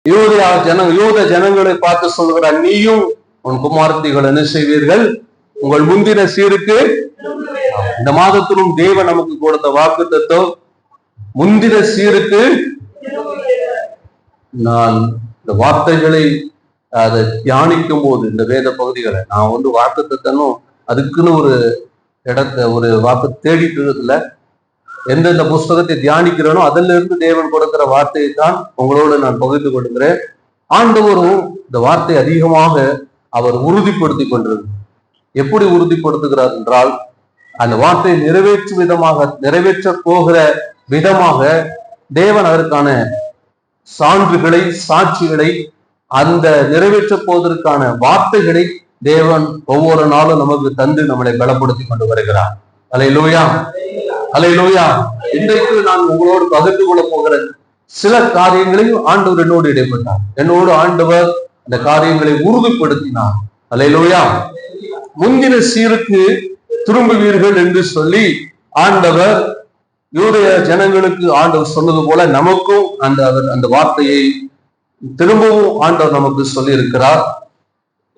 யூத ஜனங்களை பார்த்து சொல்கிறார், நீயும் உன் குமாரத்திகள் என்ன செய்வீர்கள்? உங்கள் முந்தின சீருக்கு. இந்த மாதத்திலும் தேவன் நமக்கு கொடுத்த வாக்குத்தத்தம், முந்தின சீருக்கு. நான் இந்த வார்த்தைகளை அதை தியானிக்கும் போது இந்த வேத பகுதிகளை நான் வாக்குத்தத்தனும் அதுக்குன்னு ஒரு இடத்தை ஒரு வாக்கு தேடிட்டு இல்லை. எந்தெந்த புஸ்தகத்தை தியானிக்கிறேனோ அதிலிருந்து இருந்து தேவன் கொடுக்கிற வார்த்தையை தான் உங்களோடு நான் பகிர்ந்து கொள்கிறேன். ஆண்டவரும் இந்த வார்த்தை அதிகமாக அவர் உறுதிப்படுத்தி கொண்டிருக்கிறார். எப்படி உறுதிப்படுத்துகிறார் என்றால், அந்த வார்த்தையை நிறைவேற்ற போகிற விதமாக தேவன் அதற்கான சான்றுகளை, சாட்சிகளை, அந்த நிறைவேற்ற போவதற்கான வார்த்தைகளை தேவன் ஒவ்வொரு நாளும் நமக்கு தந்து நம்மளை பலப்படுத்தி கொண்டு வருகிறார். அல்லேலூயா, அல்லேலூயா. இன்றைக்கு நான் உங்களோடு பகிர்ந்து கொள்ள போகிற சில காரியங்களையும் ஆண்டவர் என்னோடு இடைப்பட்டார். என்னோடு ஆண்டவர் அந்த காரியங்களை உறுதிப்படுத்தினார். அல்லேலூயா. முந்தின சீருக்கு திரும்புவீர்கள் என்று சொல்லி ஆண்டவர் யூதேய ஜனங்களுக்கு ஆண்டவர் சொன்னது போல நமக்கும் அந்த வார்த்தையை திரும்பவும் ஆண்டவர் நமக்கு சொல்லி இருக்கிறார்.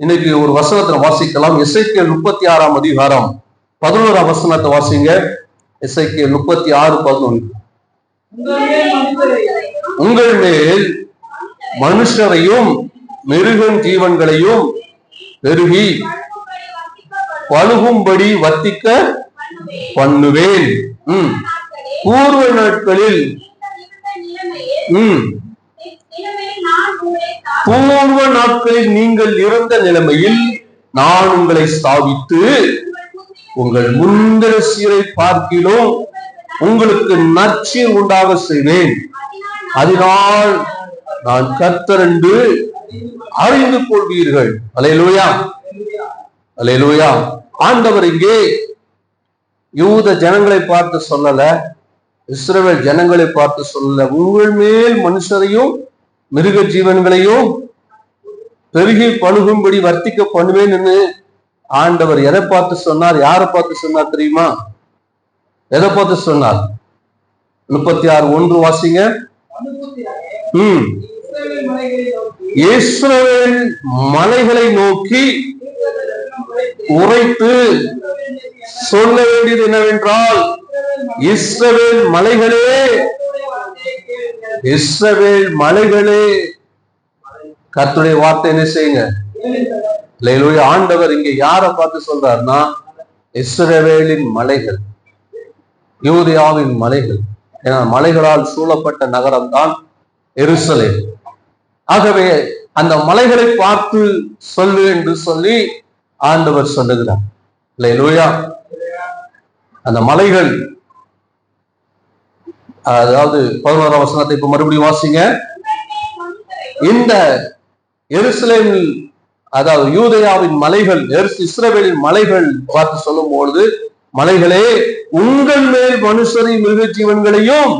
இன்னைக்கு ஒரு வசனத்தை வாசிக்கலாம். எசேக்கியேல் 36 அதிகாரம் 11 வசனத்தை வாசிங்க. எசேக்கியேல் 36:11. உங்கள் மேல் மனுஷரையும் மிருகம் ஜீவன்களையும் பெருகி பழுகும்படி வர்த்திக்க பண்ணுவேன். பூர்வ நாட்களில் நீங்கள் இருந்த நிலைமையில் நான் உங்களை ஸ்தாபித்து உங்கள் முந்தின சீரை பார்க்கிலும் உங்களுக்கு நற்சீர் உண்டாக செய்வேன். அதனால் நான் கர்த்தர் என்று அறிந்து கொள்வீர்கள். அல்லேலூயா, அல்லேலூயா. ஆண்டவர் இங்கே யூத ஜனங்களை பார்த்து சொல்லல, இஸ்ரவேல் ஜனங்களை பார்த்து சொல்லல. உங்கள் மேல் மனுஷரையும் மிருக ஜீவன்களையும் பெருகி பழுகும்படி வர்த்திக்க பண்ணுவேன் என்று ஆண்டவர் எதை பார்த்து சொன்னார்? யாரை பார்த்து சொன்னார் தெரியுமா? எதை பார்த்து சொன்னார்? 36:1 வாசிங்க. இஸ்ரவேல் மலைகளை நோக்கி உரைத்து சொல்ல வேண்டியது என்னவென்றால், இஸ்ரவேல் மலைகளே, இஸ்ரவேல் மலைகளே, கர்த்தருடைய வார்த்தை என்ன செய்யுங்க? அல்லேலூயா. ஆண்டவர் இங்க யாரை பார்த்து சொல்றாருன்னா, இஸ்ரவேலின் மலைகள், யூதேயாவின் மலைகள். ஏன்னா மலைகளால் சூழப்பட்ட நகரம் தான் எருசலேம். ஆகவே அந்த மலைகளை பார்த்து சொல்லு என்று சொல்லி ஆண்டவர் சொல்லுகிறார். அல்லேலூயா. அந்த மலைகள், அதாவது 11 வசனத்தை இப்ப மறுபடியும் வாசிங்க. இந்த எருசலேமில், அதாவது யூதேயாவின் மலைகள், இஸ்ரவேலின் மலைகள் பார்த்து சொல்லும் பொழுது, மலைகளே, உங்கள் மேல் மனுஷரை மிருக ஜீவன்களையும்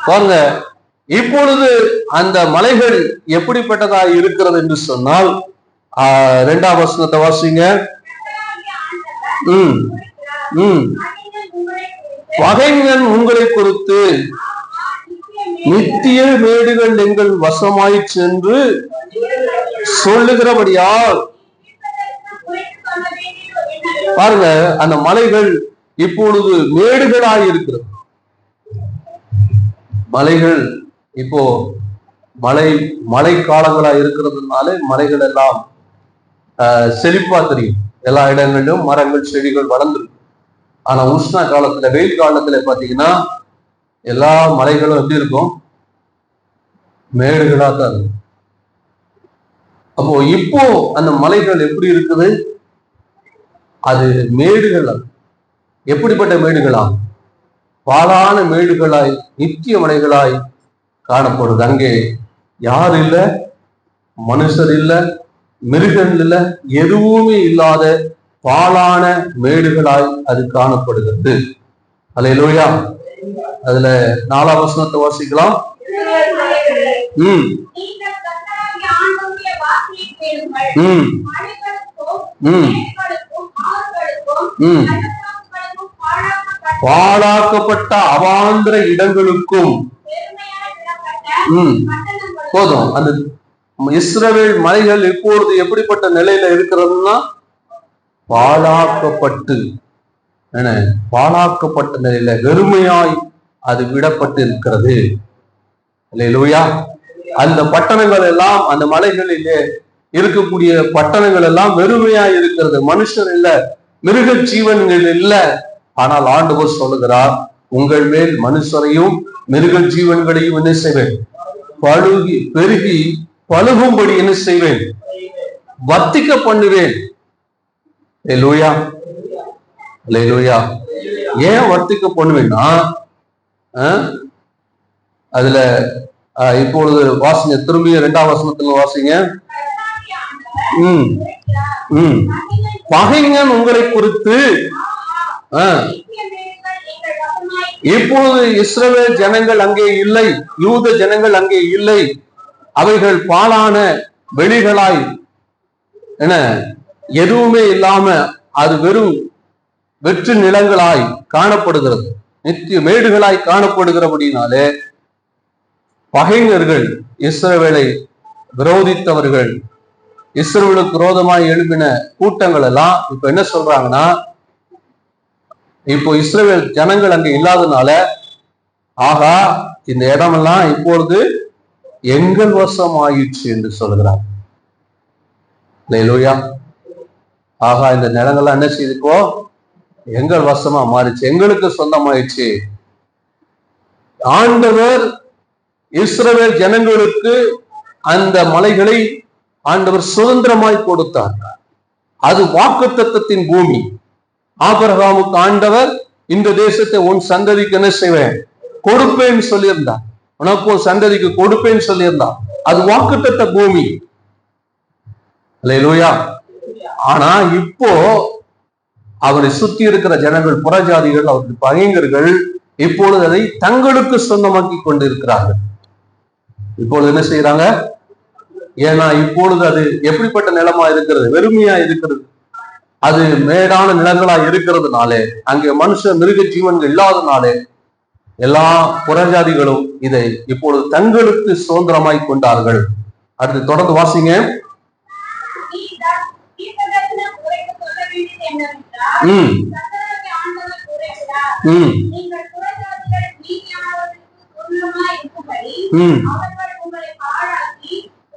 பாருங்க. இப்பொழுது அந்த மலைகள் எப்படிப்பட்டதா இருக்கிறது என்று சொன்னால், 2ஆம் வசனத்தை வாசிங்க. பகைஞன் உங்களை குறித்து நித்திய மேடுகள் எங்கள் வசமாய் சென்று சொல்லுகிறபடியால், பாருங்க, அந்த மலைகள் இப்பொழுது மேடுகளாய் இருக்கிறது. மலைகள் இப்போ மழை காலங்களா இருக்கிறதுனால மலைகள் எல்லாம் செழிப்பா தெரியும். எல்லா இடங்களிலும் மரங்கள், செடிகள் வளர்ந்துருக்கு. ஆனா உஷ்ண காலத்துல, வெயில் காலத்துல பாத்தீங்கன்னா எல்லா மலைகளும் எப்படி இருக்கும்? மேடுகளா தான் இருக்கும். அப்போ இப்போ அந்த மலைகள் எப்படி இருக்குது? அது மேடுகள். எப்படிப்பட்ட மேடுகளா? பாலான மேடுகளாய், நித்திய மலைகளாய் காணப்படுது. அங்கே யார் இல்ல, மனுஷர் இல்ல, மிருகங்கள் இல்ல, எதுவுமே இல்லாத பாலான மேடுகளாய் அது காணப்படுகிறது. அல்லேலூயா. அதுல 4ஆம் வசனத்தை வாசிக்கலாம். பாழாக்கப்பட்ட அவாந்திர இடங்களுக்கும் போதும். அந்த இஸ்ரவேல் மலைகள் இப்பொழுது எப்படிப்பட்ட நிலையில இருக்கிறதுன்னா பாழாக்கப்பட்ட நிலையில வெறுமையாய் அது விடப்பட்டு இருக்கிறது. அல்லேலூயா. அந்த பட்டணங்கள் எல்லாம், அந்த மலைகளிலே இருக்கக்கூடிய பட்டணங்கள் எல்லாம் வெறுமையாய் இருக்கிறது. மனுஷர் இல்ல, மிருக ஜீவன்கள் இல்ல. ஆனால் ஆண்டவர் சொல்லுகிறார், உங்கள் மேல் மனுஷரையும் மிருக ஜீவன்களையும் என்ன செய்வேன்? பெருகி பழுகும்படி என்ன செய்வேன்? வர்த்திக்க பண்ணுவேன். அல்லேலூயா, அல்லேலூயா. ஏன் வர்த்திக்க பண்ணுவேன்னா, அதுல இப்பொழுது வாசிங்க, திரும்பிய 2ஆம் வசனத்துல வாசிங்க. பகைஞன் உங்களை குறித்து இப்பொழுது இஸ்ரவேல் ஜனங்கள் அங்கே இல்லை, யூத ஜனங்கள் அங்கே இல்லை. அவைகள் பாழான வெளிகளாய் எதுவுமே இல்லாம அது வெறும் வெற்று நிலங்களாய் காணப்படுகிறது, நித்திய மேடுகளாய் காணப்படுகிறபடினாலே பகைஞர்கள், இஸ்ரவேலை விரோதித்தவர்கள், இஸ்ரவேலுக்கு விரோதமாய் எழுப்பின கூட்டங்கள் எல்லாம் இப்ப என்ன சொல்றாங்கன்னா, இப்போ இஸ்ரவேல் ஜனங்கள் அங்க இல்லாதனால ஆகா இந்த இடமெல்லாம் இப்பொழுது எங்கள் வசம் ஆயிடுச்சு என்று சொல்கிறார். அல்லேலூயா. ஆகா இந்த நிலங்கள்லாம் என்ன செய்துக்கோ எங்கள் வசமா மாறிச்சு, எங்களுக்கு சொந்தமாயிடுச்சு. ஆண்டவர் இஸ்ரவேல் ஜனங்களுக்கு அந்த மலைகளை ஆண்டவர் சுதந்திரமாய் கொடுத்தார். அது வாக்குத்தத்தத்தின் பூமி. ஆபிரகாமுக்கு ஆண்டவர் இந்த தேசத்தை உன் சந்ததிக்கு என்ன செய்வேன்? கொடுப்பேன்னு சொல்லியிருந்தார். உனக்கும் சந்ததிக்கு கொடுப்பேன்னு சொல்லியிருந்தார். அது வாக்குத்தத்த பூமி. அல்லேலூயா. ஆனா இப்போ அவரை சுற்றி இருக்கிற ஜனங்கள், புறஜாதிகள், அவருக்கு பகைஞர்கள் இப்பொழுது அதை தங்களுக்கு சொந்தமாக்கி கொண்டு இருக்கிறார்கள். இப்பொழுது என்ன செய்யறாங்க? ஏன்னா இப்பொழுது அது எப்படிப்பட்ட நிலமா இருக்கிறது? வெறுமையா இருக்கிறது. அது மேடான நிலங்களா இருக்கிறதுனாலே, அங்கே மனுஷ மிருக ஜீவன்கள் இல்லாதனாலே எல்லா புறஜாதிகளும் இதை இப்பொழுது தங்களுக்கு சுதந்திரமாய் கொண்டார்கள். அடுத்து தொடர்ந்து வாசிங்க.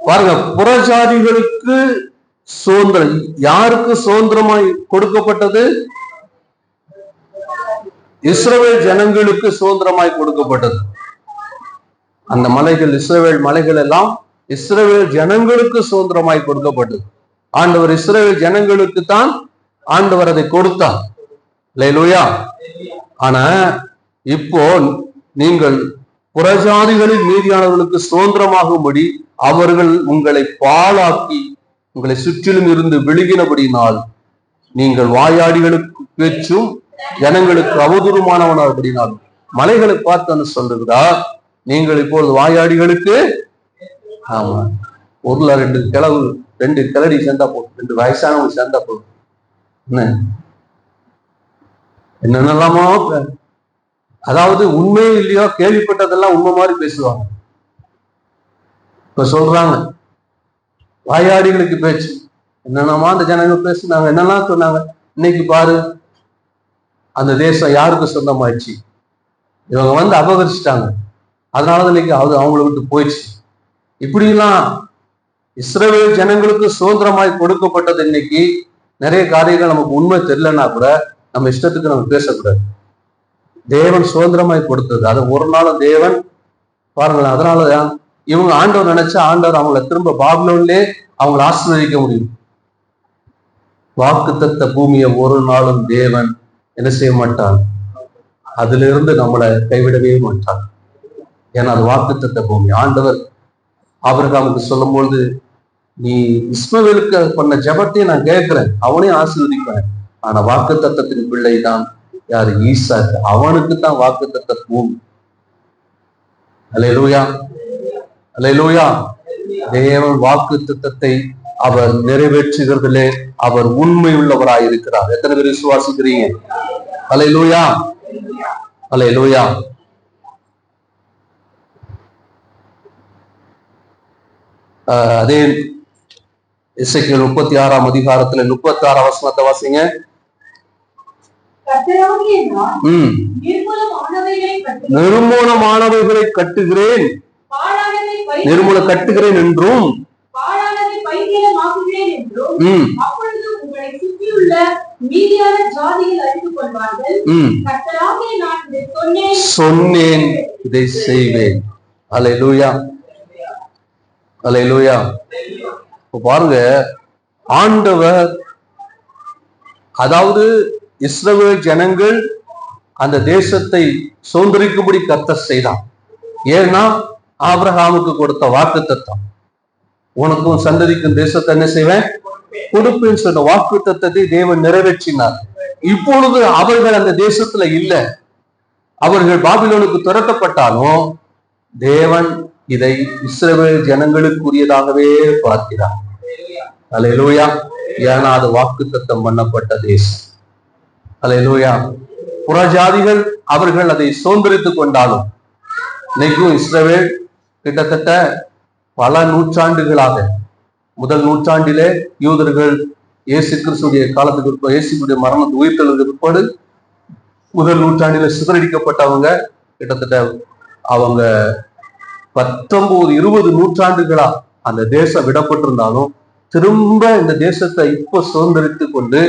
பாருங்க, புறஜாதிகளுக்கு சுதந்திரம். யாருக்கு சுதந்திரமாய் கொடுக்கப்பட்டது? இஸ்ரவேல் ஜனங்களுக்கு சுதந்திரமாய் கொடுக்கப்பட்டது. அந்த மலைகள், இஸ்ரவேல் மலைகள் எல்லாம் இஸ்ரவேல் ஜனங்களுக்கு சுதந்திரமாய் கொடுக்கப்பட்டது. ஆண்டவர் இஸ்ரவேல் ஜனங்களுக்கு தான் ஆண்டவர் அதை கொடுத்தார். அல்லேலூயா. ஆனா இப்போ நீங்கள் புறஜாதிகளில் மீதியானவர்களுக்கு சுதந்திரமாகும்படி அவர்கள் உங்களை பாழாக்கி உங்களை சுற்றிலும் இருந்து விழுகினபடினால் நீங்கள் வாயாடிகளுக்கு பேச்சும் ஜனங்களுக்கு அவதூறுமானவனாகபடினாலும் மலைகளை பார்த்து சொல்லுகிறார், நீங்கள் இப்பொழுது வாயாடிகளுக்கு, ஆமா, ஊர்ல 2 கிளடி சேர்ந்தா போதும், 2 வயசானவங்க சேர்ந்தா போதும். என்னென்னலாமோ, அதாவது உண்மையே இல்லையோ கேள்விப்பட்டதெல்லாம் உண்மை மாதிரி பேசுவாங்க. இப்ப சொல்றாங்க வாயாடிகளுக்கு பேச்சு. என்னென்னமா அந்த ஜனங்கள் பேசுனாங்க, என்னெல்லாம் சொன்னாங்க. இன்னைக்கு பாரு, அந்த தேசம் யாருக்கு சொந்தமாயிடுச்சு? இவங்க அபகரிச்சுட்டாங்க. அதனாலதான் இன்னைக்கு அவங்கள விட்டு போயிடுச்சு. இப்படிலாம் இஸ்ரவேல் ஜனங்களுக்கு சுதந்திரமாய் கொடுக்கப்பட்டது. இன்னைக்கு நிறைய காரியங்கள் நமக்கு உண்மை தெரியலன்னா கூட நம்ம இஷ்டத்துக்கு நம்ம பேசக்கூடாது. தேவன் சுதந்திரமாய் கொடுத்தது. அதை ஒரு நாளும் தேவன் பாருங்களேன். அதனாலதான் இவங்க ஆண்டவர் நினைச்சா ஆண்டவர் அவங்கள திரும்ப பாபிலோன்லே அவங்களை ஆசீர்வதிக்க முடியும். வாக்குத்தத்த பூமியை ஒரு நாளும் தேவன் என்ன செய்ய மாட்டான், அதுல இருந்து நம்மளை கைவிடவே மாட்டான். ஏன்னா அது வாக்குத்தத்த பூமி. ஆண்டவர் ஆபிரகாமுக்கு சொல்லும்போது, நீ இஸ்மவேலுக்கு பண்ண ஜெபத்தையும் நான் கேட்கிறேன், அவனையும் ஆசீர்வதிப்பேன். ஆனா வாக்குத்தத்தத்தின் பிள்ளை தான் யாரு? ஈசாக்கு. அவனுக்கு தான் வாக்குத்தத்த பூமி. அல்லேலூயா, அல்லேலூயா. தேவன் வாக்குத்தத்தத்தை அவர் நிறைவேற்றுகிறதிலே அவர் உண்மை உள்ளவராய் இருக்கிறார். எத்தனை பேர் விசுவாசிக்கிறீங்க? அல்லேலூயா, அல்லேலூயா. அதே எசேக்கியேல் 36ஆம் அதிகாரத்துல 36ஆம் வசனத்தை வாசிங்க. நிர்மூலமானவைகளை கட்டுகிறேன், கட்டுகிறேன் என்றும் சொன்னேன், இதை செய்வேன். அல்லேலூயா, அல்லேலூயா. பாருங்க, ஆண்டவர், அதாவது இஸ்ரவேல் ஜனங்கள் அந்த தேசத்தை சுதந்திரிக்கும்படி கர்த்தர் செய்தான். ஏன்னா ஆபிரகாமுக்கு கொடுத்த வாக்குத்தத்தம், உனக்கும் சந்ததிக்கும் தேசத்தை என்ன செய்வேன், கொடுப்பேன்னு சொன்ன வாக்குத்தத்தத்தை தேவன் நிறைவேற்றினார். இப்பொழுது அவர்கள் அந்த தேசத்துல இல்லை, அவர்கள் பாபிலோனுக்கு துரத்தப்பட்டாலும் தேவன் இதை இஸ்ரவேல் ஜனங்களுக்குரியதாகவே பார்க்கிறார். அல்லேலூயா. ஏன்னா அது வாக்குத்தத்தம் பண்ணப்பட்ட தேசம். அல்லேலூயா. புறஜாதிகள் அவர்கள் அதை சுதந்திரித்துக் கொண்டாலும் இன்னைக்கும் இஸ்ரவேல் கிட்டத்தட்ட பல நூற்றாண்டுகளாக, முதல் நூற்றாண்டிலே யூதர்கள் இயேசு கிறிஸ்துடைய காலத்துக்கு, இயேசுடைய மரணத்தை உயிர்த்தெழுந்த பிற்பாடு முதல் நூற்றாண்டில சிதறடிக்கப்பட்டவங்க கிட்டத்தட்ட அவங்க 19-20 நூற்றாண்டுகளா அந்த தேசம் விடப்பட்டிருந்தாலும் திரும்ப இந்த தேசத்தை இப்போ சுதந்திரித்து கொண்டு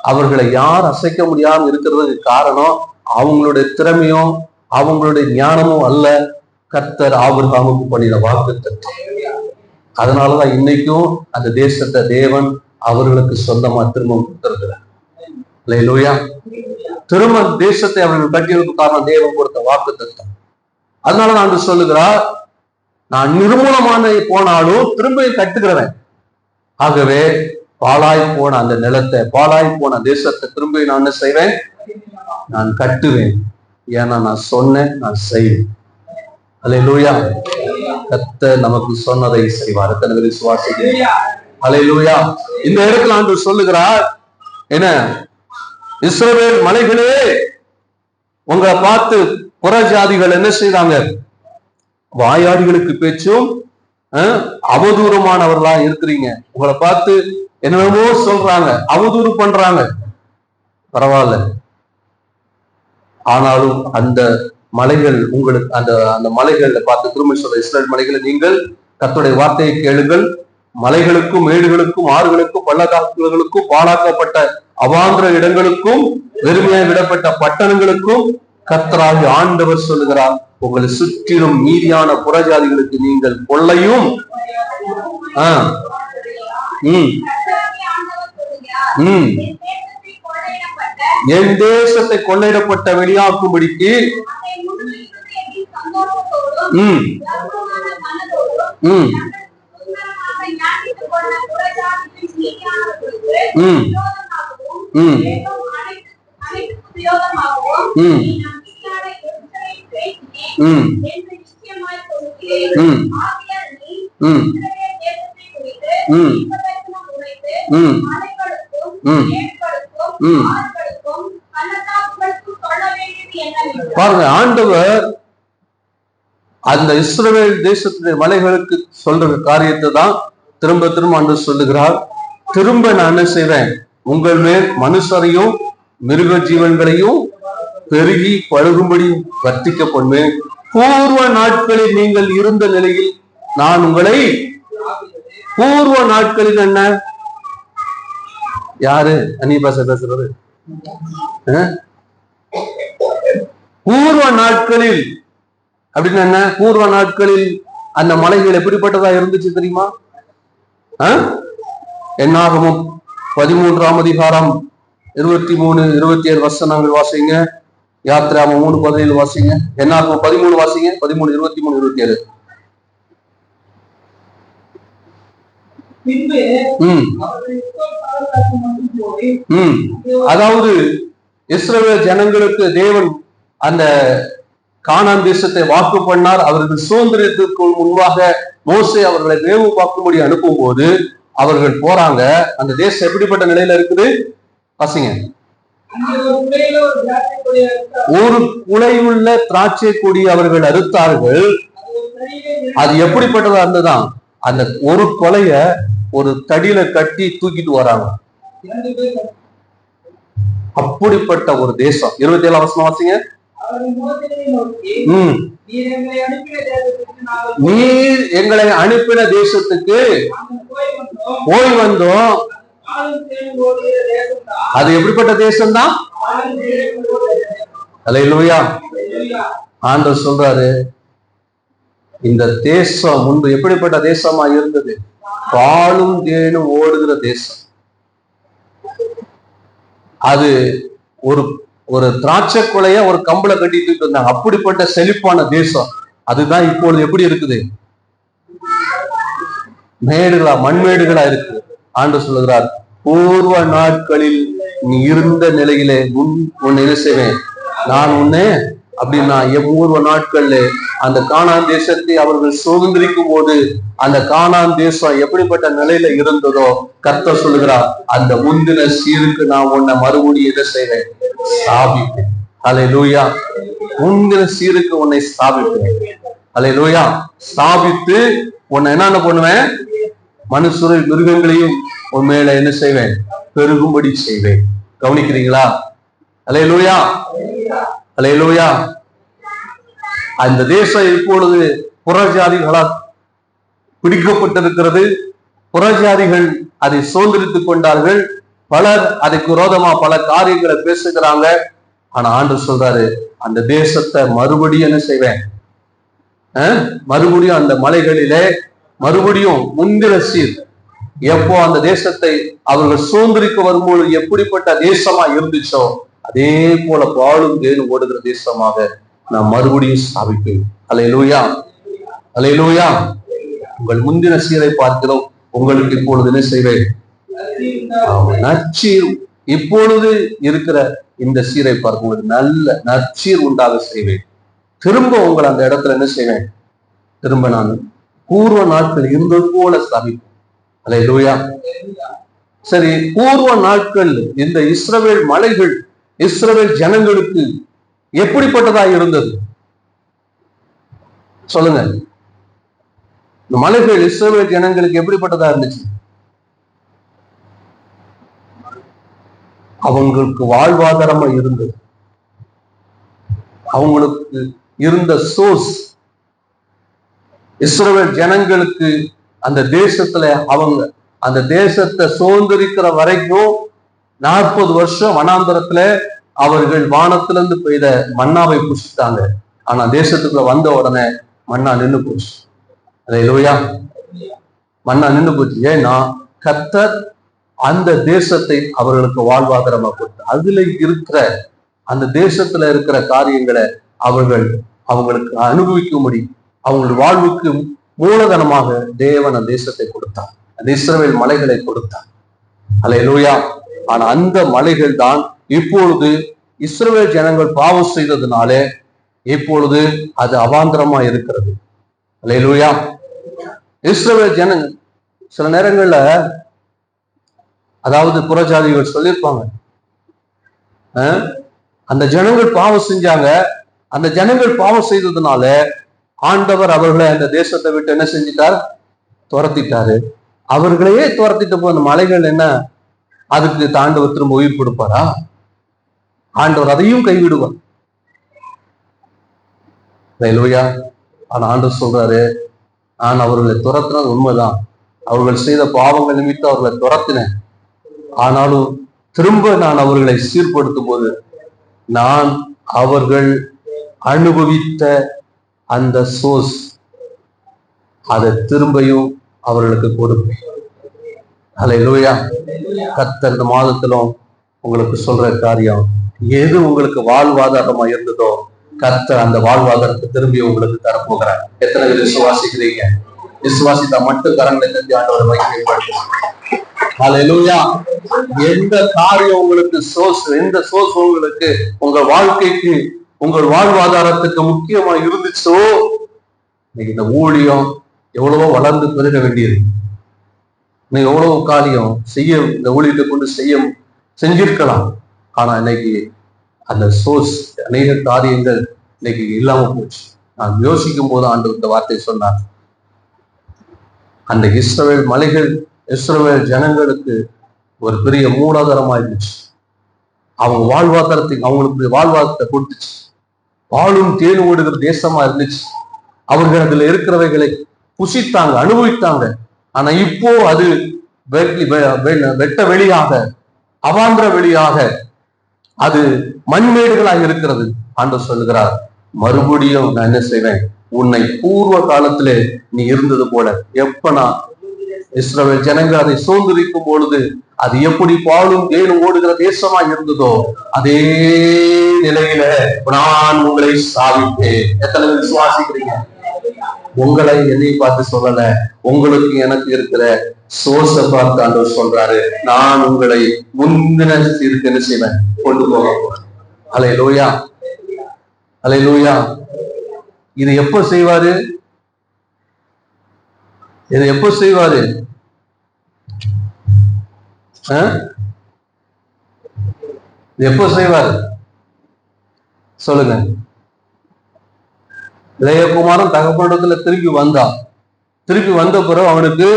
அவர்களை யார் அசைக்க முடியாம இருக்கிறதுக்கு காரணம் அவங்களுடைய திறமையும் அவங்களுடைய ஞானமும் அல்ல, கர்த்தர் ஆபிரகாமுக்கு பண்ணின வாக்குத்தத்தம். அதனாலதான் இன்னைக்கும் அந்த தேசத்தை தேவன் அவர்களுக்கு சொந்தமா திரும்ப கொடுத்திருக்கிறார். அல்லேலூயா. திரும்ப தேசத்தை அவர்கள் கட்டியதுக்கு காரணம் தேவன் கொடுத்த வாக்குத்தத்தம். அதனால நான் சொல்லுகிறார், நான் நிர்மூலமான போனாலும் திரும்ப கட்டுகிறவன். ஆகவே பாழாய் போன அந்த நிலத்தை, பாழாய் போன தேசத்தை திரும்ப நான் என்ன செய்வேன், நான் கட்டுவேன். ஏன்னா நான் சொன்னேன், நான் செய்வேன். அல்லேலூயா. கர்த்தர் நமக்கு சொன்னதை செய்வார். எத்தனை விசுவாசிக்கிறீங்க? அல்லேலூயா. இந்த இடத்துல ஆண்டவர் சொல்லுகிறார், என்ன, இஸ்ரவேல் மலைகளே, உங்களை பார்த்து புறஜாதிகள் என்ன செய்றாங்க, வாயாடிகளுக்கு பேச்சும் அவதூறமானவர்களா இருக்கிறீங்க. உங்களை பார்த்து என்னென்னமோ சொல்றாங்க, அவதூறு பண்றாங்க. பரவாயில்ல, ஆனாலும் அந்த மலைகள் உங்களுக்கு அந்த மலைகளை பார்த்து திரும்ப சொல்ற, இஸ்ரவேல் மலைகளை, நீங்கள் கர்த்தருடைய வார்த்தையை கேளுங்கள். மலைகளுக்கும் மேடுகளுக்கும் ஆறுகளுக்கும் பள்ளத்தாக்குகளுக்கும் பாழாக்கப்பட்ட அவாந்திர இடங்களுக்கும் வெறுமையாக விடப்பட்ட பட்டணங்களுக்கும் கர்த்தராகிய ஆண்டவர் சொல்லுகிறார், உங்களை சுற்றிலும் மீதியான புறஜாதிகளுக்கு நீங்கள் கொள்ளையும் என் தேசத்தை கொள்ளையிடப்பட்ட வெளியாக்கும்படிக்கு பாருங்க, ஆண்டவர் அந்த இஸ்ரவேல் தேசத்துடைய மலைகளுக்கு சொல்ற காரியத்தை தான் திரும்ப திரும்ப ஆண்டவர் சொல்லுகிறார். திரும்ப நான் என்ன செய்வேன், உங்கள் மேல் மனுஷரையும் மிருக ஜீவன்களையும் பெருகி பழுகும்படி வர்த்திக்க பண்ணுவேன். பூர்வ நாட்களில் நீங்கள் இருந்த நிலையில் நான் உங்களை, பூர்வ நாட்களில் என்ன, யாரு அந்நிய பாஷை பேசுறது, பூர்வ நாட்களில் அப்படின்னு என்ன, பூர்வ நாட்களில் அந்த மலைகள் எப்படிப்பட்டதா இருந்துச்சு தெரியுமா? என்னாகமும் 13ஆம் அதிகாரம் 23-27 வசனங்கள் வாசிங்க. யாத்திராமம் 3:17 வாசிங்க. என்னாகமும் 13 வாசிங்க. 13, 23, 27. அதாவது இஸ்ரவேல் ஜனங்களுக்கு தேவன் அந்த கானான் தேசத்தை வாக்கு பண்ணார். அவர்கள் சுதந்திரத்திற்கு முன்பாக மோசே அவர்களை வேவு பார்க்கும்படி அனுப்பும் போது அவர்கள் போறாங்க. அந்த தேசம் எப்படிப்பட்ட நிலையில இருக்குது பசங்க? ஒரு குலையுள்ள திராட்சை கொடி அவர்கள் அறுத்தார்கள். அது எப்படிப்பட்டதா இருந்ததுதான்? அந்த ஒரு கொலைய ஒரு தடியில கட்டி தூக்கிட்டு வராங்க. அப்படிப்பட்ட ஒரு தேசம். 27 வசனம் வாசிங்க. நீர் எங்களை அனுப்பின தேசத்துக்கு போய் வந்தோம். அது எப்படிப்பட்ட தேசம் தான்? அல்லேலூயா. ஆண்டவர் சொல்றாரு, இந்த தேசம் முன்பு எப்படிப்பட்ட தேசமா இருந்தது? பாலும் தேனும் ஓடுகிற தேசம். அது ஒரு திராட்சை கொலைய ஒரு கம்பளை கட்டிட்டு இருந்தாங்க. அப்படிப்பட்ட செழிப்பான தேசம். அதுதான் இப்பொழுது எப்படி இருக்குது? மேடுகளா, மண்மேடுகளா இருக்கு. ஆண்டவர் சொல்லுகிறார், பூர்வ நாட்களில் நீ இருந்த நிலையிலே உன்னை என்ன செய்வேன்? நான் உன்னை அப்படின்னா பூர்வ நாட்கள்ல அந்த கானான் தேசத்தை அவர்கள் சுதந்திரிக்கும் போது அந்த கானான் தேசம் எப்படிப்பட்ட நிலையில இருந்ததோ கர்த்தர் சொல்லுகிறார், அந்த முந்தின சீருக்கு நான் உன்னை மறுபடியும் என்ன செய்வேன்? ஸ்தாபிப்பேன். அல்லேலூயா. முந்தின சீருக்கு உன்னை ஸ்தாபிப்பேன். அல்லேலூயா. ஸ்தாபித்து உன்னை என்னென்ன பண்ணுவேன்? மனுஷரை மிருகங்களையும் உன் மேல என்ன செய்வேன்? பெருகும்படி செய்வேன். கவனிக்கிறீங்களா? அல்லேலூயா. அல்லேலூயா. அந்த தேசம் இப்பொழுது புறஜாதிகளால் பிடிக்கப்பட்டிருக்கிறது. புறஜாதிகள் அதை சுதந்திரித்துக் கொண்டார்கள். பலர் அதுக்கு விரோதமா பல காரியங்களை பேசுகிறாங்க. ஆனா ஆண்டவர் சொல்றாரு, அந்த தேசத்தை மறுபடியும் என்ன செய்வேன்? மறுபடியும் அந்த மலைகளிலே மறுபடியும் முந்திர சீர். எப்போ அந்த தேசத்தை அவர்கள் சுதந்திரிக்க வரும்போது எப்படிப்பட்ட தேசமா இருந்துச்சோ அதே போல பாலும் தேனும் ஓடுகிற தேசமாக நான் மறுபடியும் ஸ்தாபிப்பேன். அல்லேலூயா. அல்லேலூயா. உங்கள் முந்தின சீரை பார்க்கிறோம். உங்களுக்கு இப்பொழுது என்ன செய்வேன்? நற்சீர். இப்பொழுது இருக்கிற இந்த சீரை பார்க்க உங்களுக்கு நல்ல நற்சீர் உண்டாக செய்வேன். திரும்ப உங்களை அந்த இடத்துல என்ன செய்வேன்? திரும்ப நான் பூர்வ நாட்கள் இருந்தது போல ஸ்தாபிப்பேன். அல்லேலூயா. சரி, பூர்வ நாட்கள் இந்த இஸ்ரவேல் மலைகள் இஸ்ரவேல் ஜனங்களுக்கு எப்படிப்பட்டதா இருந்தது சொல்லுங்க. இந்த மலைகள் இஸ்ரவேல் ஜனங்களுக்கு எப்படிப்பட்டதா இருந்துச்சு? அவங்களுக்கு வாழ்வாதாரமா இருந்தது. அவங்களுக்கு இருந்த சோர்ஸ். இஸ்ரவேல் ஜனங்களுக்கு அந்த தேசத்துல அவங்க அந்த தேசத்தை சுதந்திரிக்கிற வரைக்கும் 40 வருஷம் வனாந்தரத்துல அவர்கள் வானத்திலிருந்து பெய்த மன்னாவை புசித்தாங்க. ஆனா தேசத்துக்குள்ள வந்த உடனே மன்னா நின்று போச்சு. அல்லேலூயா. மன்னா நின்று போச்சு. ஏன்னா கர்த்தர் அந்த தேசத்தை அவர்களுக்கு வாழ்வாதாரமா கொடுத்தார். அதுல இருக்கிற அந்த தேசத்துல இருக்கிற காரியங்களை அவங்களுக்கு அனுபவிக்கும்படி அவங்களுடைய வாழ்வுக்கு மூலதனமாக தேவன் அந்த தேசத்தை கொடுத்தார். அந்த இஸ்ரவேல் மலைகளை கொடுத்தார். அல்லேலூயா. ஆனா அந்த மலைகள் தான் இப்பொழுது இஸ்ரவேல் ஜனங்கள் பாவம் செய்ததுனாலே இப்பொழுது அது அவாந்தரமா இருக்கிறது. அல்லேலூயா. இஸ்ரவேல் ஜனங்கள் சில நேரங்கள்ல அதாவது புறஜாதிகள் சொல்லியிருப்பாங்க, அந்த ஜனங்கள் பாவம் செஞ்சாங்க. அந்த ஜனங்கள் பாவம் செய்ததுனால ஆண்டவர் அவர்களை அந்த தேசத்தை விட்டு என்ன செஞ்சிட்டார்? துரத்திட்டாரு. அவர்களையே துரத்திட்டு போய் அந்த மலைகள் என்ன அதுக்கு ஆண்டவர் திரும்ப உயிர் கொடுப்பாரா? ஆண்டவர் அதையும் கைவிடுவார். அல்லேலூயா. ஆனா ஆண்டவர் சொல்றாரு, நான் அவர்களை துரத்தினது உண்மைதான். அவர்கள் செய்த பாவங்கள் நிமித்தம் அவர்களை துரத்தினேன். ஆனாலும் திரும்ப நான் அவர்களை சீர்படுத்தும் போது நான் அவர்கள் அனுபவித்த அந்த சோர்ஸ் அதை திரும்பியும் அவர்களுக்கு கொடுப்பேன். அல்லேலூயா. கர்த்தர் இந்த மாதத்திலும் உங்களுக்கு சொல்ற காரியம், எது உங்களுக்கு வாழ்வாதாரமா இருந்ததோ கர்த்தர் அந்த வாழ்வாதாரத்தை திரும்பி உங்களுக்கு தரப்போகிறார். எத்தனை பேர் விசுவாசிக்கிறீங்க? விசுவாசித்தா மட்டும் கரங்களை தட்டி ஆண்டவரை மகிமைப்படுத்தும். அல்லேலூயா. எந்த காரியம் உங்களுக்கு சோர்ஸ், எந்த சோர்ஸ் உங்களுக்கு உங்க வாழ்க்கைக்கு உங்கள் வாழ்வாதாரத்துக்கு முக்கியமா இருந்துச்சோ இன்னைக்கு இந்த ஊழியம் எவ்வளவோ வளர்ந்து பெருக வேண்டியது. இன்னும் எவ்வளவு காரியம் செய்ய இந்த ஊழியத்தை கொண்டு செஞ்சிருக்கலாம். ஆனா இன்னைக்கு அந்த சோர்ஸ் அநேக காரியங்கள் இன்னைக்கு இல்லாம போச்சு. நான் யோசிக்கும் போது ஆண்டவர் இந்த வார்த்தை சொன்னார். அந்த இஸ்ரவேல் மலைகள் இஸ்ரவேல் ஜனங்களுக்கு ஒரு பெரிய மூலாதாரமா இருந்துச்சு. அவங்க அவங்களுக்கு வாழ்வாதாரத்தை கொடுத்துச்சு. பாலும் தேனும் ஓடுகிற தேசமா இருந்துச்சு. அவர்கள் அதுல இருக்கிறவைகளை புசித்தாங்க, அனுபவித்தாங்க. ஆனா இப்போ அது வெட்ட வெளியாக, அவாந்திர வெளியாக, அது மண்மேடுகளாக இருக்கிறது. ஆண்டவர் சொல்லுகிறார், மறுபடியும் நான் என்ன செய்வேன், உன்னை பூர்வ காலத்திலே நீ இருந்தது போல. எப்ப நான் இஸ்ரவேல் ஜனங்கள் அதை சோர்ந்திருக்கும் பொழுது அது எப்படி பாலும் தேனும் ஓடுகிற தேசமா இருந்ததோ அதே நிலையில நான் உங்களை ஸ்தாபிப்பேன். எத்தனை விசுவாசிக்கிறீங்க? உங்களை என்னை பார்த்து சொல்லல, உங்களுக்கு எனக்கு இருக்கிற சோர்ஸ பார்த்து ஆண்டவர் சொல்றாரு, நான் உங்களை முந்தின சீருக்கு என்ன செய்வேன், கொண்டு போக போறேன். அல்லேலூயா, அல்லேலூயா. இது எப்ப செய்வாரு? இது எப்ப செய்வாரு? எப்ப செய்வாரு சொல்லுங்க. இளையகுமாரன் தகப்பனிடத்துல திருப்பி வந்த பிறகு அவனுக்கு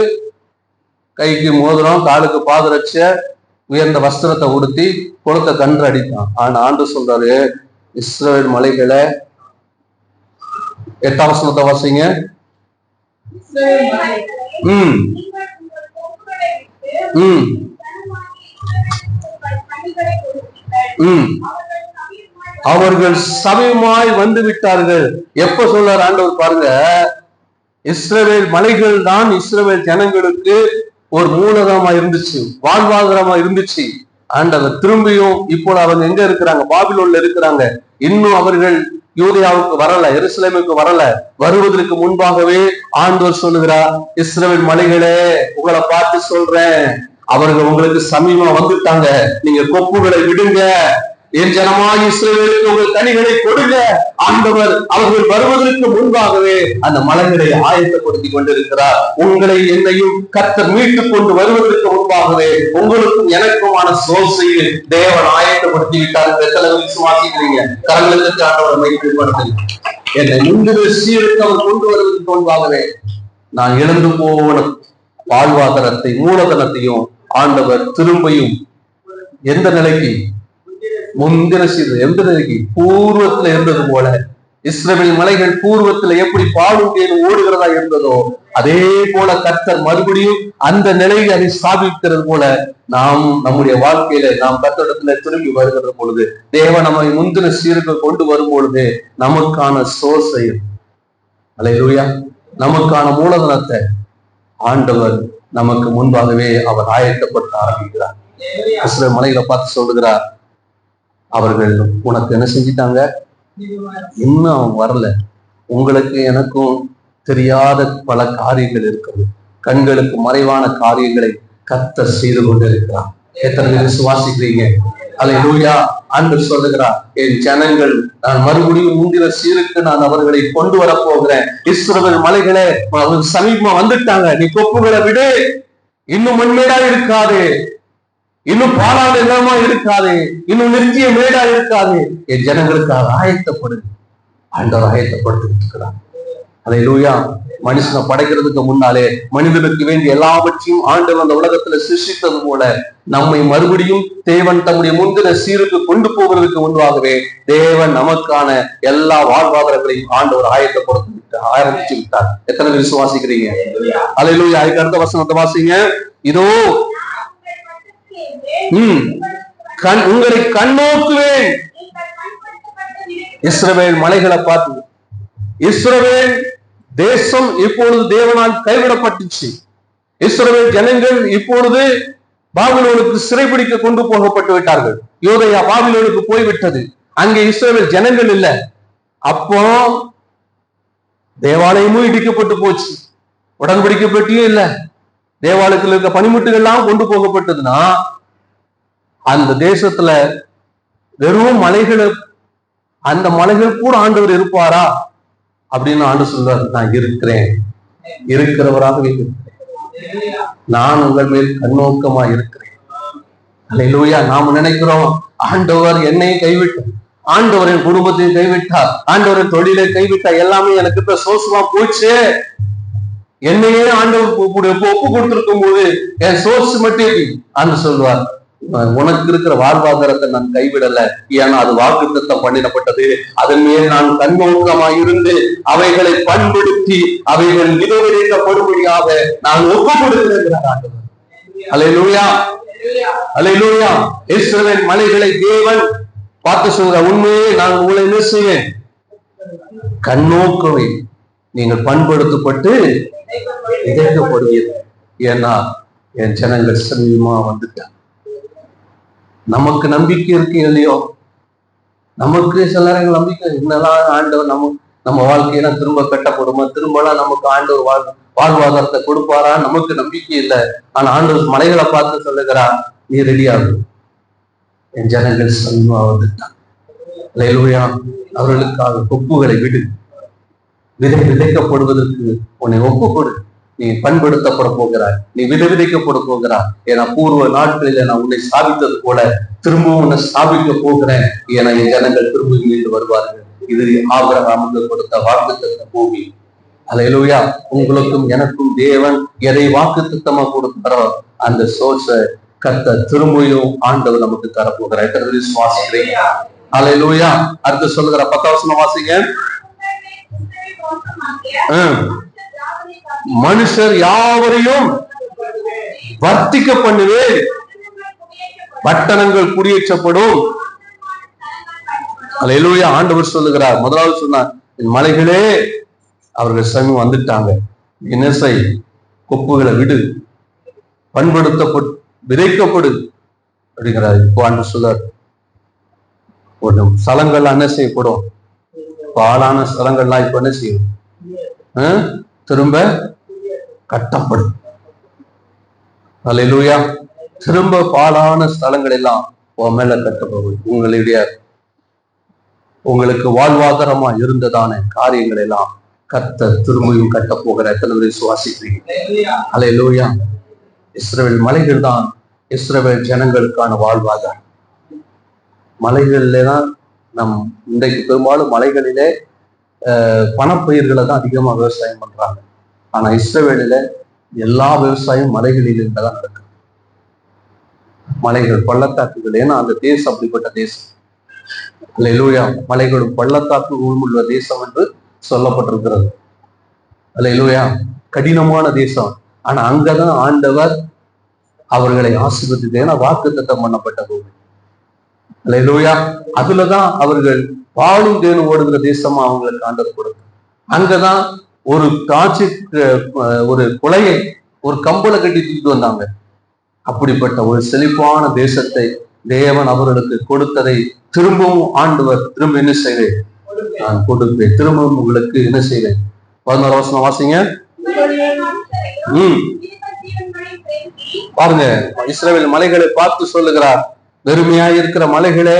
கைக்கு மோதிரம், காலுக்கு பாதரட்ச, உயர்ந்த வஸ்திரத்தை உடுத்தி குளத்தை கன்று அடித்தான். ஆனா ஆண்டு சொல்றாரு, இஸ்ரவேல் மலைகளை 8ஆம் வசனத்தை வாசிங்க. அவர்கள் சமயமாய் வந்து விட்டார்கள். எப்ப சொல்றாரு ஆண்டவர் பாருங்க, இஸ்ரவேல் மலைகள் தான் இஸ்ரவேல் ஜனங்களுக்கு ஒரு மூலதனமா இருந்துச்சு, வாழ்வாதாரமா இருந்துச்சு. ஆண்டவர் திரும்பியும் இப்போ அவங்க எங்க இருக்கிறாங்க? பாபிலோன்ல இருக்கிறாங்க. இன்னும் அவர்கள் யூதேயாவுக்கு வரல, எருசலேமுக்கு வரல. வருவதற்கு முன்பாகவே ஆண்டவர் சொல்லுகிறார், இஸ்ரவேல் மலைகளே, உங்களை பார்த்து சொல்றேன், அவர்கள் உங்களுக்கு சமீபமா வந்துட்டாங்க. நீங்க கொப்புகளை விடுங்க, என் ஜனமாய் இஸ்ரவேலுக்கு உங்கள் கனிகளை கொடுங்க. ஆண்டவர் அவர்கள் வருவதற்கு முன்பாகவே அந்த மலைகளை ஆயத்தப்படுத்தி கொண்டிருக்கிறார். உங்களை என்னையும் கர்த்தர் மீட்டுக் கொண்டு வருவதற்கு முன்பாகவே உங்களுக்கும் எனக்குமான சோர்ஸையை தேவன் ஆயத்தப்படுத்தி விட்டார். விசுவாசிக்கிறீங்க? கரங்களுக்கு ஆண்டவர் மைப்படுத்து. என்னை முந்தின சீருக்கு அவர் கொண்டு வருவதற்கு முன்பாகவே நான் இழந்து போன வாழ்வாதாரத்தை, மூலதனத்தையும் ஆண்டவர் திரும்பியும் எந்த நிலைக்கு, முந்தின சீர் எந்த நிலைக்கு, பூர்வத்துல இருந்தது போல, இஸ்ரவேல் மலைகள் பூர்வத்துல எப்படி பாலும் தேனும் ஓடுகிறதா இருந்ததோ அதே போல கர்த்தர் மறுபடியும் அந்த நிலையை அதை ஸ்தாபிக்கிறது போல நாம் நம்முடைய வாழ்க்கையில நாம் கர்த்தரிடத்துல திரும்பி வருகிற பொழுது, தேவன் நம்மை முந்தின சீருக்கு கொண்டு வரும் பொழுது நமக்கான சோர்ஸை, அல்லேலூயா, நமக்கான மூலதனத்தை ஆண்டவர் நமக்கு முன்பாகவே அவர் ஆயத்தப்படுத்த ஆரம்பிக்கிறார். இஸ்ரவேல் மலைகளை பார்த்து சொல்லுகிறார், அவர்கள் உனக்கு என்ன செஞ்சிட்டாங்க, இன்னும் அவங்க வரல. உங்களுக்கு எனக்கும் தெரியாத பல காரியங்கள் இருக்கிறது. கண்களுக்கு மறைவான காரியங்களை கர்த்தர் செய்து கொண்டிருக்கிறார். எத்தனை விசுவாசிக்கிறீங்க? அல்லேலூயா. ஆண்டவர் சொல்லுகிறார், என் ஜனங்கள் நான் மறுபடியும் முந்தின சீருக்கு நான் அவர்களை கொண்டு வர போகிறேன். இஸ்ரவேல் மலைகளே, அவர்கள் சமீபமா வந்துட்டாங்க, நீ கொப்புகளை விடு, இன்னும் மண்மேடா இருக்காது, இன்னும் பாலான இடமா இருக்காது, இன்னும் நித்திய மேடா இருக்காது. என் ஜனங்களுக்காக ஆயத்தப்படுது. ஆண்டவர் ஆயத்தப்படுத்தி இருக்கிறார். அல்லேலூயா. மனுஷனை படைக்கிறதுக்கு முன்னாலே மனிதனுக்கு வேண்டிய எல்லாவற்றையும் ஆண்டவர் அந்த உலகத்துல சிருஷ்டித்தது போல நம்மை மறுபடியும் தேவன் தம்முடைய முந்தின சீருக்கு கொண்டு போகிறதுக்கு முன்பாகவே தேவன் நமக்கான எல்லா வாழ்வாதாரங்களையும் ஆண்டவர் ஆரம்பிச்சு விட்டார். எத்தனை பேர் விசுவாசிக்கிறீங்க? அல்லேலூயா. அதுக்கு அடுத்த வசனத்தை வாசிங்க. இதோ உங்களை கண்ணோக்குவேன். இஸ்ரவேல் மலைகளை பார்த்து, இஸ்ரவேல் தேசம் இப்பொழுது தேவனால் கைவிடப்பட்டுச்சு. இஸ்ரவேல் ஜனங்கள் இப்பொழுது பாபிலோனுக்கு சிறைபிடிக்க கொண்டு போகப்பட்டு விட்டார்கள். யூதேயா பாபிலோனுக்கு போய்விட்டது. அங்கே இஸ்ரவேல் ஜனங்கள் இல்லை. அப்போ தேவாலயமும் இடிக்கப்பட்டு போச்சு, உடன்படிக்கை பெட்டியும் இல்லை, தேவாலயத்தில் இருக்க பனிமுட்டுகள் எல்லாம் கொண்டு போகப்பட்டதுன்னா அந்த தேசத்துல வெறும் மலைகள், அந்த மலைகள் கூட ஆண்டவர் இருப்பாரா அப்படின்னு ஆண்டு சொல்றாரு, நான் இருக்கிறேன், இருக்கிறவராகவே இருக்கிறேன். நான் உங்கள் மேல் கண்ணோக்கமா இருக்கிறேன். அல்லேலூயா. நாம நினைக்கிறோம் ஆண்டவர் என்னையும் கைவிட்டார், ஆண்டவரின் குடும்பத்தையும் கைவிட்டார், ஆண்டவரின் தொழிலை கைவிட்டார், எல்லாமே எனக்கு இப்ப சோசமா போச்சு, என்னையே ஆண்டவர் ஒப்பு கொடுத்திருக்கும் போது என் சோர்ஸ் மட்டும் ஆண்டு சொல்வார், உனக்கு இருக்கிற வாழ்வாதாரத்தை நான் கைவிடல, ஏன்னா அது வாக்குத்தத்தம் பண்ணிடப்பட்டது, அதன் மேல் நான் கண்ணோக்கமாய் இருந்து அவைகளை பண்படுத்தி அவைகள் நிறைவேற்றப்படும்படியாக நான் ஒப்பு கொடுக்கிறேன் ஆண்டவர். அல்லேலூயா, அல்லேலூயா. இஸ்ரவேல் மலைகளை தேவன் பார்த்து சொல்ற உண்மையே நான் உங்களை என்ன செய்வேன், கண்ணோக்கமே நீங்கள் பண்படுத்தப்பட்டு விதைக்கப்படுவீர்கள். ஏன்னா என் ஜனங்கள் சமீபமா வந்துட்டாங்க. நமக்கு நம்பிக்கை இருக்கு இல்லையோ, நமக்கு சில நேரங்கள் நம்பிக்கை என்னெல்லாம் ஆண்டவர் நம்ம வாழ்க்கையெல்லாம் திரும்ப கட்டப்படுமா, திரும்பலாம் நமக்கு ஆண்டவர் வாழ்வாதாரத்தை கொடுப்பாரா, நமக்கு நம்பிக்கை இல்லை. ஆனா ஆண்டவர் மலைகளை பார்த்து சொல்லுகிறா, நீ ரெடியாகும், என் ஜனங்கள் சமீபமா வந்துட்டான். அல்லேலூயா. அவர்களுக்காக கொப்புகளை விடு, விதைக்கப்படுவதற்கு உன்னை ஒப்பு கொடு, நீ பண்படுத்தப்பட போகிறாய், நீ விதைக்கப்பட போகிறாய். ஏன்னா பூர்வ நாட்களில நான் உன்னை ஸ்தாபித்தது போல திரும்பவும் உன்னை ஸ்தாபிக்க போகிறேன். ஏன்னா என் ஜனங்கள் திரும்ப மீண்டு வருவார்கள். இது ஆபிரகாமுக்கு கொடுத்த வாக்குத்தத்த பூமி. அல்லேலூயா. உங்களுக்கும் எனக்கும் தேவன் எதை வாக்குத்தத்தமா கொடுத்தாரோ அந்த சோர்ஸை கர்த்தர் திரும்பியும் ஆண்டவர் நமக்கு தரப்போகிறார். விசுவாசிக்கிறீங்க? அல்லேலூயா. அடுத்து சொல்லுகிற 10வது வசனம் வாசிங்க. மனுஷர் யாவரையும் வர்த்திக்க பண்ணுவேன், பட்டணங்கள் குடியேற்றப்படும். அல்லேலூயா. ஆண்டவர் சொல்லுகிறார், முதலாவது சொன்னார், மலைகளே அவர்கள் சமீபம் வந்துட்டாங்க, என்ன செய், கொப்புகளை விடு, பண்படுத்தப்பட்டு விதைக்கப்படு அப்படிங்கிறார். இப்போ ஆண்டவர் சொல்றார், ஒரு ஸ்தலங்கள்லாம் என்ன செய்யப்படும், பாழான ஸ்தலங்கள்லாம் இப்ப என்ன செய்யும், திரும்ப கட்டப்படும். அல்லேலூயா. திரும்ப பாழான ஸ்தலங்கள் எல்லாம் உன் மேல கட்டப்படும். உங்களுக்கு வாழ்வாதாரமா இருந்ததான காரியங்கள் எல்லாம் கர்த்தர் திரும்பியும் கட்ட போகிற எத்தனை விசுவாசிக்கிறீங்க? அல்லேலூயா. இஸ்ரவேல் மலைகள் தான் இஸ்ரவேல் ஜனங்களுக்கான வாழ்வாதாரம். மலைகள்ல தான் இன்றைக்கு பெரும்பாலும் மலைகளிலே பணப்பயிர்களை தான் அதிகமா விவசாயம் பண்றாங்க. ஆனா இஸ்ரவேலில எல்லா விவசாயம் மலைகளில் இருந்துதான் நடக்குது. மலைகள் பள்ளத்தாக்குகள், ஏன்னா அந்த தேசம் அப்படிப்பட்ட தேசம். அல்லேலூயா. மலைகளும் பள்ளத்தாக்கு உள்ள தேசம் என்று சொல்லப்பட்டிருக்கிறது. அல்லேலூயா. கடினமான தேசம். ஆனா அங்கதான் ஆண்டவர் அவர்களை ஆசீர்வதித்து, ஏன்னா வாக்குத்தத்தம் பண்ணப்பட்ட பூமி. அல்லேலூயா. அதுலதான் அவர்கள் பாலும் தேனும் ஓடுகிற தேசமா அவங்களுக்கு ஆண்டவர் கொடுத்து, அங்கதான் ஒரு காட்சி ஒரு குலையை ஒரு கம்பளை கட்டி தூக்கிட்டு வந்தாங்க. அப்படிப்பட்ட ஒரு செழிப்பான தேசத்தை தேவன் அவர்களுக்கு கொடுத்ததை திரும்பவும் ஆண்டவர் திரும்ப என்ன செய்வேன், நான் கொடுப்பேன், திரும்பவும் உங்களுக்கு என்ன செய்வேன். 11வது வசனம் வாசிங்க. பாருங்க, இஸ்ரவேல் மலைகளை பார்த்து சொல்லுகிறார், வெறுமையா இருக்கிற மலைகளே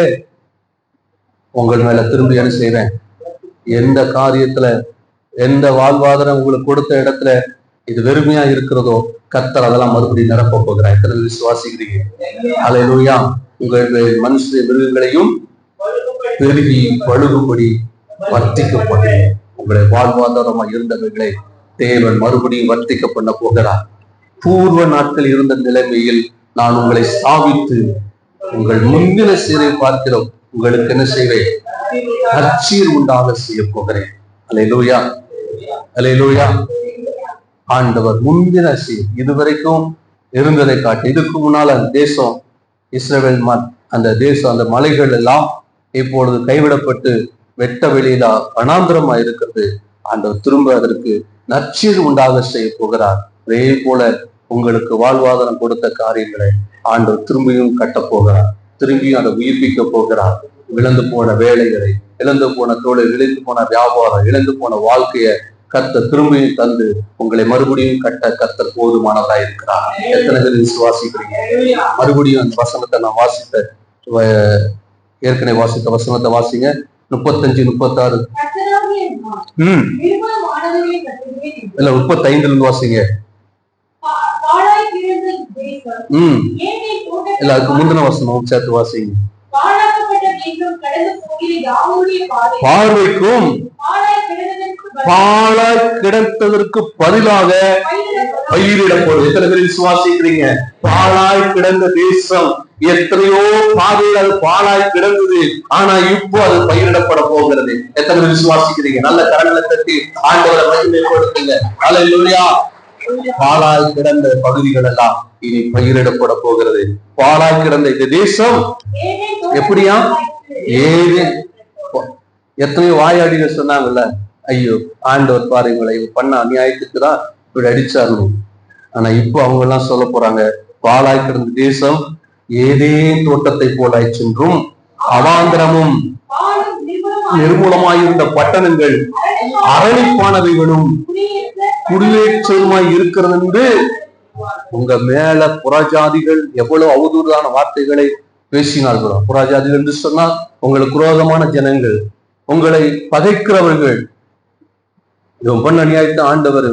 உங்கள் மேல திரும்பி என்ன செய்வேன், எந்த காரியத்துல எந்த வாழ்வாதாரம் உங்களுக்கு கொடுத்த இடத்துல இது வெறுமையா இருக்கிறதோ கர்த்தர் அதெல்லாம் மறுபடியும் நிரப்ப போகிறார். எத்தனை விசுவாசிக்கிறீங்க? அல்லேலூயா. உங்கள் மனுஷ மிருகங்களையும் பெருகி பழுகும்படி வர்த்திக்கப்படும். உங்களுடைய வாழ்வாதாரமா இருந்தவர்களை தேவன் மறுபடியும் வர்த்திக்க பண்ண போகிறார். பூர்வ நாட்கள் இருந்த நிலைமையில் நான் உங்களை ஸ்தாபித்து உங்கள் முன்னின சீரை பார்க்கிறோம், உங்களுக்கு என்ன செய்வேன், நற்சீர் உண்டாக செய்ய போகிறேன். அல்லேலூயா, அல்லேலூயா. ஆண்டவர் முன்தின சீர் இதுவரைக்கும் இருந்ததை காட்டி, இதுக்கு முன்னால் அந்த தேசம் இஸ்ரவேல் அந்த தேசம் அந்த மலைகள் எல்லாம் இப்பொழுது கைவிடப்பட்டு வெட்ட வெளியில வனாந்திரமா இருக்கிறது. ஆண்டவர் திரும்ப அதற்கு நற்சீர் உண்டாக செய்ய போகிறார். அதே போல உங்களுக்கு வாழ்வாதாரம் கொடுத்த காரியங்களை ஆண்டவர் திரும்பியும் கட்ட போகிறார், திரும்பியும் அதை உயிர்ப்பிக்க போகிறார். இழந்து போன வேலைகளை, இழந்து போன தொழில், இழந்து போன வியாபாரம், இழந்து போன வாழ்க்கைய கர்த்தர் திரும்பியும் தந்து உங்களை மறுபடியும் கட்ட கர்த்தர் போதுமானவராய் இருக்கிறார். எத்தனை பேர் விசுவாசிக்கிறீங்க? மறுபடியும் அந்த வசனத்தை நான் ஏற்கனவே வாசித்த வசனத்தை வாசிங்க. 35, 36 இல்ல 35 வாசிங்க. இல்ல அதுக்கு முந்தின வசனம் சேர்த்து வாசிங்க. பார்வைக்கும் பாழாய் கிடந்ததற்கு பதிலாக பயிரிடப்படும். எத்தனை பேர் விசுவாசிக்கிறீங்க? பாழாய் கிடந்த தேசம் எத்தனையோ பாதையில் அது பாழாய் கிடந்தது, ஆனா இப்போ அது பயிரிடப்பட போகிறது. எத்தனை பேர் விசுவாசிக்கிறீங்க? நல்ல கரங்களை தட்டி ஆண்டவரை மகிமைப்படுத்துங்க. அல்லேலூயா. பாழாய் கிடந்த பகுதிகள் எல்லாம் இனி பயிரிடப்பட போகிறது. பாழாய் கிடந்த இந்த தேசம் எப்படியா? எத்தனையோ வாயாடிகள் சொன்னாங்கல்ல, ஐயோ ஆண்டவர் பாருங்களை பண்ண அநியாயத்துக்கு தான் இப்படி அடிச்சாரு. ஆனா இப்போ அவங்க எல்லாம் சொல்ல போறாங்க, பாழாய் கிடந்த தேசம் ஏதேன் தோட்டத்தை போலாய் சென்றும் அவாந்திரமும் நிர்மூலமாயிருந்த பட்டணங்கள் அரணிப்பானவைகளும் குடியேற்றமாய் இருக்கிறது என்று உங்க மேல புறஜாதிகள் எவ்வளவு அவதூறான வார்த்தைகளை பேசினார்களோ. புறஜாதிகள் என்று சொன்னால் உங்களுக்கு குரோதமான ஜனங்கள், உங்களை பகைக்கிறவர்கள். இவன் பண்ண அநியாயத்தை ஆண்டவர்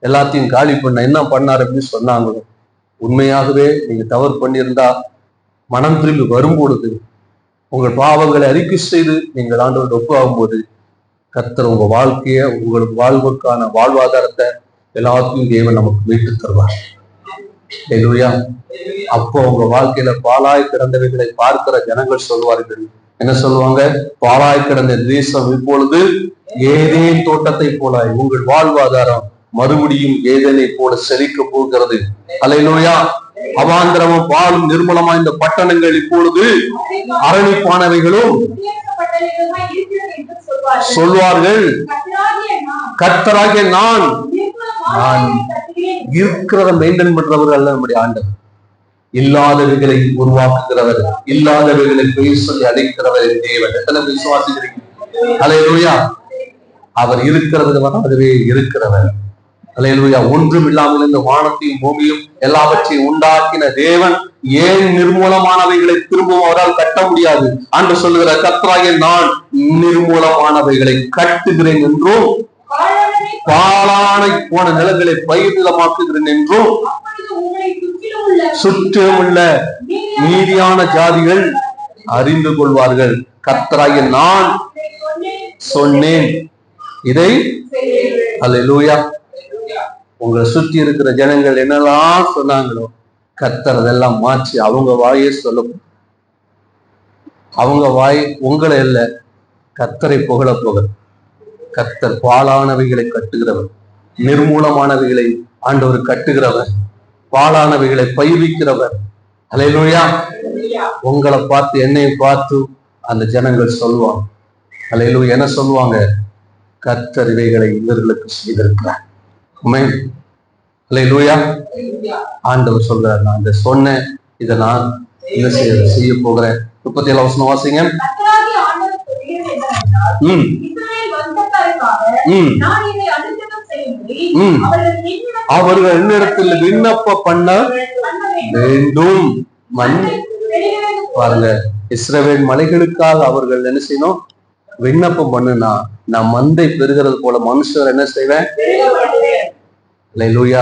எல்லாத்தையும் காலி பண்ண என்ன பண்ணார் அப்படின்னு சொன்னாங்களோ. உண்மையாகவே நீங்க தவறு பண்ணியிருந்தா மனம் திரும்பி வரும்பொழுது, உங்கள் பாவங்களை அறிக்கை செய்து நீங்கள் ஆண்டவரோடு ஒப்பாகும் போது, கர்த்தர் உங்க வாழ்க்கைய, உங்களுக்கு வாழ்வுக்கான வாழ்வாதாரத்தை எல்லாத்தையும் தேவன் நமக்கு மீட்டு தருவார். அல்லேலூயா. அப்போ உங்க வாழ்க்கையில பாழாய் கிடந்தவைகளை பார்க்கிற ஜனங்கள் சொல்வார்கள், என்ன சொல்லுவாங்க? பாழாய் கிடந்த தேசம் இப்பொழுது ஏதேன் தோட்டத்தை போலாய், உங்கள் வாழ்வாதாரம் மறுபடியும் ஏதேனை போல செழிக்க போகிறது. அல்லேலூயா. அவாந்திரமும் பாலும் நிர்மூலமா இந்த பட்டணங்கள் இப்பொழுது அரணிப்பானவைகளும் சொல்வார்கள், கர்த்தராகிய நான் இருக்கிறத மெயின்டைன் பண்றவர் அல்ல நம்முடைய ஆண்டவர். இல்லாதவைகளை உருவாக்குகிறவர், இல்லாதவைகளை பேர் சொல்லி அழைக்கிறவர் தேவன். எத்தனை விசுவாசிக்கிறீங்க? அல்லேலூயா. அவர் இருக்கிறது அதுவே இருக்கிறவர். அல்லேலூயா. ஒன்றும் இல்லாமல் இந்த வானத்தையும் பூமியும் எல்லாவற்றையும் உண்டாக்கின தேவன் ஏன் நிர்மூலமானவைகளை திரும்பவும் அவரால் கட்ட முடியாது? அன்று சொல்லுகிற கர்த்தராகிய நான் நிர்மூலமானவைகளை கட்டுகிறேன் என்றும் பாழானை போன நிலங்களை பயிர் நிலமாக்குகிறேன் என்றும் சுற்றிலும் உள்ள நீதியான ஜாதிகள் அறிந்து கொள்வார்கள். கர்த்தராகிய நான் சொன்னேன் இதை. அல்லேலூயா. உங்களை சுற்றி இருக்கிற ஜனங்கள் என்னெல்லாம் சொன்னாங்களோ, கர்த்தர் அதெல்லாம் மாற்றி அவங்க வாயே சொல்லும். அவங்க வாய் உங்களை அல்ல, கர்த்தரை புகழ போகிற கர்த்தர் பாழானவைகளை கட்டுகிறவர், நிர்மூலமானவைகளை ஆண்டவர் கட்டுகிறவர், பாழானவைகளை பயிர்விக்கிறவர். அல்லேலூயா. உங்களை பார்த்து என்னையும் பார்த்து அந்த ஜனங்கள் சொல்லுவாங்க. அல்லேலூயா. என்ன சொல்லுவாங்க? கர்த்தர் இவைகளை இவர்களுக்கு செய்திருக்கிறார். அல்லேலூயா. ஆண்டவர் சொல்றார், நான் இதை சொன்னேன், இதை நான் என்ன செய்ய போகிறேன். 37 வசனம் வாசிங்க. அவர்கள் என்னிடத்தில் விண்ணப்ப பண்ண வேண்டும். பாருங்க, இஸ்ரவேல் மலைகளுக்காக அவர்கள் என்ன செய்யணும்? விண்ணப்பம் பண்ணுனா நான் மந்தை பெறுகிறது போல மனுஷர் என்ன செய்வேன்? அல்லேலூயா.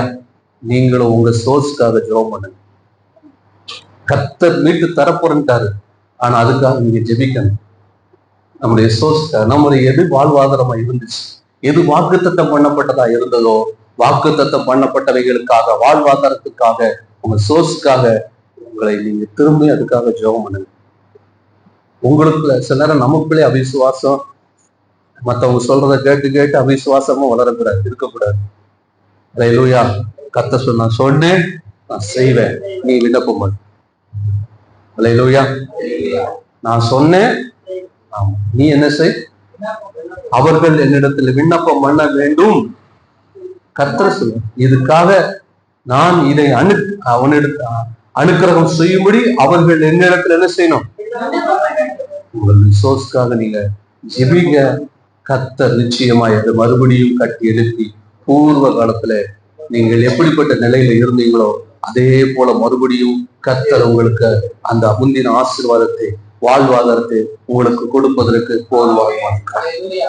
நீங்களும் உங்க சோர்ஸ்க்காக ஜெபம் பண்ணுங்க. கர்த்தர் மீட்டு தரப்போறேன்ட்டாரு, ஆனா அதுக்காக நீங்க ஜெபிக்கணும். நம்முடைய சோர்ஸ்க்காக, நம்முடைய எது வாழ்வாதாரமா இருந்துச்சு, எது வாக்குத்தத்தம் பண்ணப்பட்டதா இருந்ததோ, வாக்குத்தத்தம் பண்ணப்பட்டவைகளுக்காக, வாழ்வாதாரத்துக்காக, உங்க சோர்ஸ்க்காக உங்களை நீங்க திரும்பி அதுக்காக ஜெபம் பண்ணுங்க. உங்களுக்குள்ள சில நேரம் நமக்குள்ளே அவிசுவாசம், மற்றவங்க சொல்றதை கேட்டு கேட்டு அவிசுவாசமும் வளரக்கூடாது, இருக்கக்கூடாது. அல்லேலூயா. கர்த்தர் சொன்னா சொன்னேன், நான் செய்வேன், நீ விண்ணப்பம் பண்ணு. அல்லேலூயா. நான் சொன்னேன், நீ என்ன செய்? அவர்கள் என்னிடத்தில் விண்ணப்பம் பண்ண வேண்டும். கர்த்தர் சொல்ல, இதுக்காக நான் இதை அனுக்கிரகம் செய்யும்படி அவர்கள் என்னிடத்தில் என்ன செய்யணும்? உங்கள் ரிசோர்ஸ்க்காக நீங்க ஜெபிங்க. கர்த்தர் நிச்சயமாய் அது மறுபடியும் கட்டி எழுப்பி, பூர்வ காலத்துல நீங்கள் எப்படிப்பட்ட நிலையில இருந்தீங்களோ அதே போல மறுபடியும் கர்த்தர் உங்களுக்கு அந்த முந்தின ஆசீர்வாதத்தை, வாழ்வாதாரத்தை உங்களுக்கு கொடுப்பதற்கு போதுவாக